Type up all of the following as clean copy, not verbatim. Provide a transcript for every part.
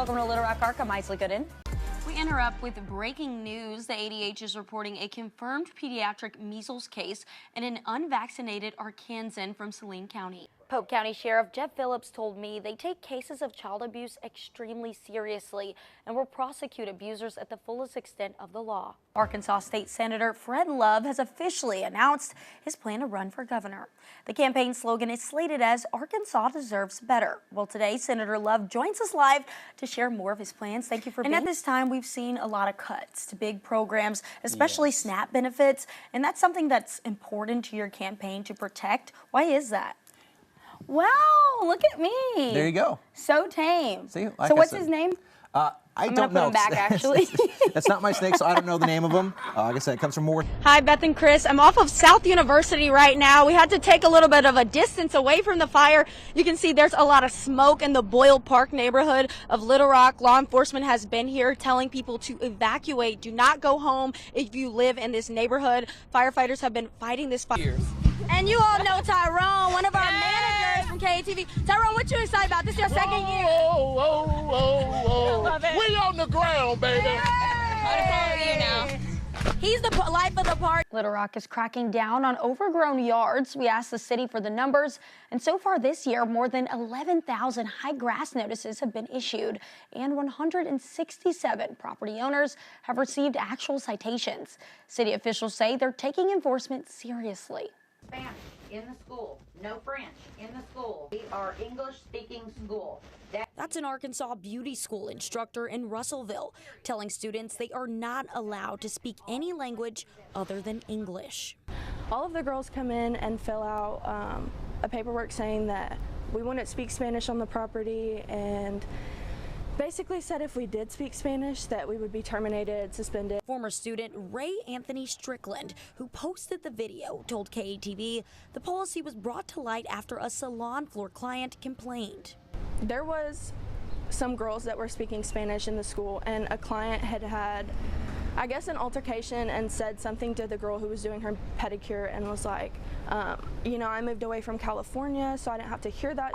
Welcome to Little Rock Arc. I'm Isley Gooden. We interrupt with breaking news. The ADH is reporting a confirmed pediatric measles case in an unvaccinated Arkansan from Saline County. Pope County Sheriff Jeff Phillips told me they take cases of child abuse extremely seriously and will prosecute abusers at the fullest extent of the law. Arkansas State Senator Fred Love has officially announced his plan to run for governor. The campaign slogan is slated as "Arkansas deserves better." Well, today, Senator Love joins us live to share more of his plans. Thank you for being here. And at this time, we've seen a lot of cuts to big programs, especially SNAP benefits, and that's something that's important to your campaign to protect. Why is that? Wow, look at me. There you go. So tame. See, like so what's his name? I I'm don't gonna know. Put him back, actually. That's not my snake, so I don't know the name of them. Like I said, it comes from more. Hi, Beth and Chris. I'm off of South University right now. We had to take a little bit of a distance away from the fire. You can see there's a lot of smoke in the Boyle Park neighborhood of Little Rock. Law enforcement has been here telling people to evacuate. Do not go home if you live in this neighborhood. Firefighters have been fighting this fire. And you all know Tyrone, one of our managers from KATV. Tyrone, what you excited about? This is your second year. Whoa. Love it. We on the ground, baby. He's the life of the party. Little Rock is cracking down on overgrown yards. We asked the city for the numbers, and so far this year, more than 11,000 high grass notices have been issued, and 167 property owners have received actual citations. City officials say they're taking enforcement seriously. Spanish in the school, no French in the school. We are English-speaking school. That's an Arkansas beauty school instructor in Russellville telling students they are not allowed to speak any language other than English. All of the girls come in and fill out a paperwork saying that we wouldn't speak Spanish on the property, and basically said if we did speak Spanish that we would be terminated, suspended. Former student Ray Anthony Strickland, who posted the video, told KATV the policy was brought to light after a salon floor client complained. There was some girls that were speaking Spanish in the school, and a client had, I guess, an altercation and said something to the girl who was doing her pedicure and was like, you know, I moved away from California, so I didn't have to hear that.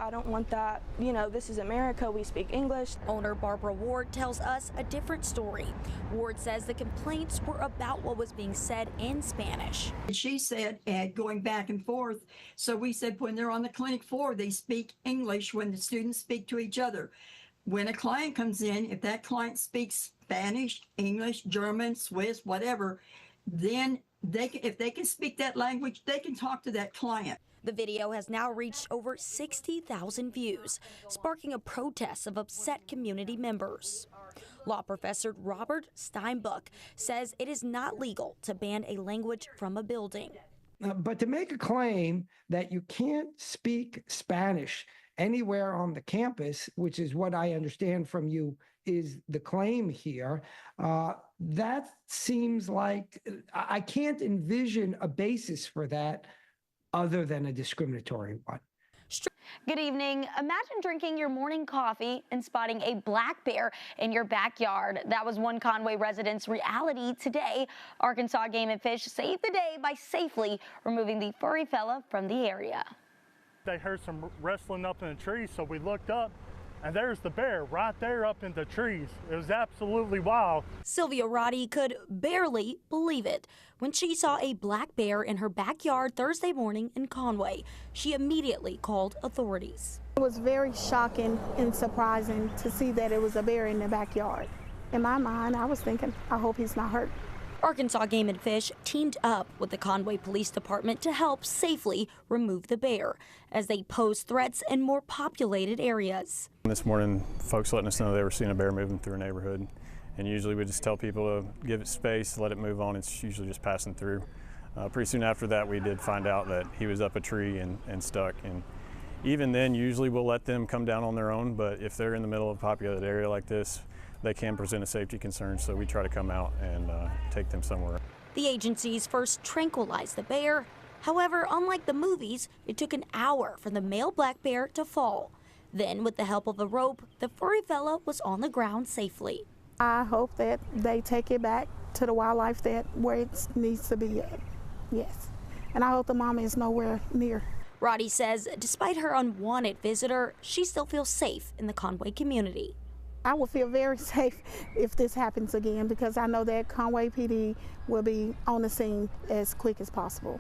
I don't want that. You know, this is America. We speak English. Owner Barbara Ward tells us a different story. Ward says the complaints were about what was being said in Spanish. She said, going back and forth. So we said when they're on the clinic floor, they speak English when the students speak to each other. When a client comes in, if that client speaks Spanish, English, German, Swiss, whatever, then if they can speak that language, they can talk to that client. The video has now reached over 60,000 views, sparking a protest of upset community members. Law professor Robert Steinbuck says it is not legal to ban a language from a building. But to make a claim that you can't speak Spanish anywhere on the campus, which is what I understand from you is the claim here, that seems like I can't envision a basis for that other than a discriminatory one. Good evening. Imagine drinking your morning coffee and spotting a black bear in your backyard. That was one Conway resident's reality today. Arkansas Game and Fish saved the day by safely removing the furry fella from the area. They heard some wrestling up in the trees, so we looked up, and there's the bear right there up in the trees. It was absolutely wild. Sylvia Roddy could barely believe it when she saw a black bear in her backyard Thursday morning in Conway. She immediately called authorities. It was very shocking and surprising to see that it was a bear in the backyard. In my mind, I was thinking, I hope he's not hurt. Arkansas Game and Fish teamed up with the Conway Police Department to help safely remove the bear as they pose threats in more populated areas. This morning, folks letting us know they were seeing a bear moving through a neighborhood, and usually we just tell people to give it space, let it move on. It's usually just passing through. Pretty soon after that, we did find out that he was up a tree and stuck. And even then, usually we'll let them come down on their own, but if they're in the middle of a populated area like this, they can present a safety concern, so we try to come out and take them somewhere. The agencies first tranquilized the bear. However, unlike the movies, it took an hour for the male black bear to fall. Then, with the help of a rope, the furry fella was on the ground safely. I hope that they take it back to the wildlife where it needs to be at. Yes. And I hope the mama is nowhere near. Roddy says despite her unwanted visitor, she still feels safe in the Conway community. I will feel very safe if this happens again, because I know that Conway PD will be on the scene as quick as possible.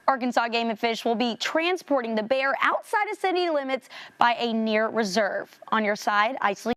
Arkansas Game and Fish will be transporting the bear outside of city limits by a near reserve. On your side, Isley